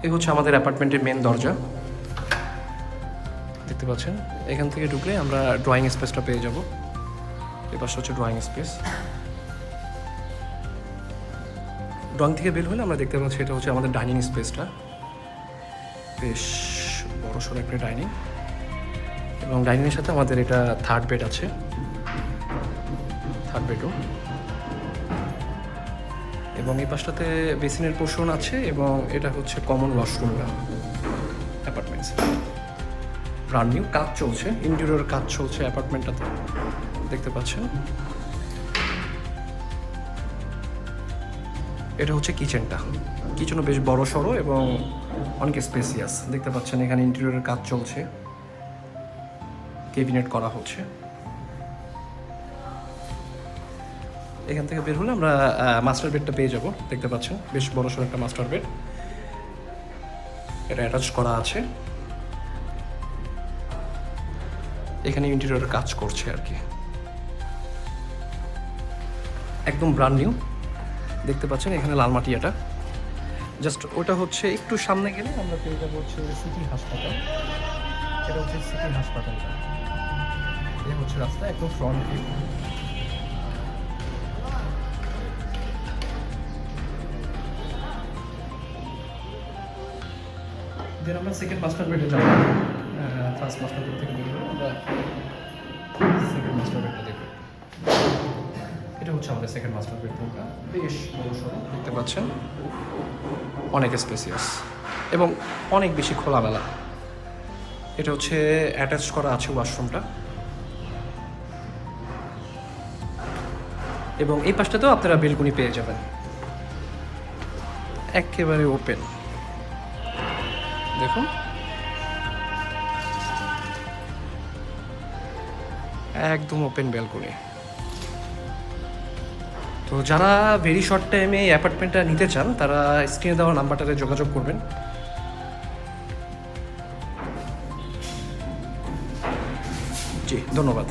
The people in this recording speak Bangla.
এই হচ্ছে আমাদের অ্যাপার্টমেন্টের মেন দরজা, দেখতে পাচ্ছেন। এখান থেকে ঢুকলে আমরা ড্রয়িং স্পেসটা পেয়ে যাব। এই পাশে হচ্ছে ড্রয়িং স্পেস। ড্রয়িং থেকে বের হলে আমরা দেখতে পাচ্ছি এটা হচ্ছে আমাদের ডাইনিং স্পেসটা, বেশ বড়সড় একটা ডাইনিং। এবং ডাইনিংয়ের সাথে আমাদের এটা থার্ড বেড আছে, থার্ড বেডরুম। এবং এই পাশটাতে বেসিনের পোর্শন আছে এবং এটা হচ্ছে কমন ওয়াশরুমটা অ্যাপার্টমেন্টস। ব্র্যান্ড নিউ, কাজ চলছে, ইন্টেরিয়র কাজ চলছে অ্যাপার্টমেন্টটাতে, দেখতে পাচ্ছেন। এটা হচ্ছে কিচেনটা। কিচেনও বেশ বড় সড়ো এবং অনেক স্পেসিয়াস, দেখতে পাচ্ছেন। এখানে ইন্টেরিয়রের কাজ চলছে, ক্যাবিনেট করা হচ্ছে। এখান থেকে বের হলে আমরা মাস্টার বেডটা পেয়ে যাব, দেখতে পাচ্ছেন। বেশ বড় সড়ো একটা মাস্টার বেড, এটা অ্যাটাচ করা আছে। এখানে ইন্টেরিয়রের কাজ করছে আর কি, একদম ব্র্যান্ড নিউ, দেখতে পাচ্ছেন। এখানে লাল মাটিয়াটা, জাস্ট ওটা হচ্ছে একটু সামনে গেলে আমরা পেয়ে যাবো হচ্ছে সিটি হাসপাতাল। এটা হচ্ছে সিটি হাসপাতালটা, এই হচ্ছে রাস্তা, একদম ফ্রন্ট ভিউ। দেন আমরা সেকেন্ড মাস্টার বেডে যাবো। ফার্স্ট মাস্টার বেড থেকে বের হবো আমরা সেকেন্ড মাস্টার বেডটা দেখব। এটা হচ্ছে আমাদের সেকেন্ড মাস্টার বেডরুমটা, বেশ বড় সড়ো, দেখতে পাচ্ছেন। অনেক স্পেসিয়াস এবং অনেক বেশি খোলামেলা। এটা হচ্ছে অ্যাটাচ করা আছে ওয়াশরুমটা। এবং এই পাশটাতেও আপনারা বেলকনি পেয়ে যাবেন, একেবারে ওপেন, দেখুন। একদম ওপেন ব্যালকনি। তো যারা ভেরি শর্ট টাইমে এই অ্যাপার্টমেন্টটা নিতে চান তারা স্ক্রিনে দেওয়া নাম্বারটাতে যোগাযোগ করবেন। জি, ধন্যবাদ।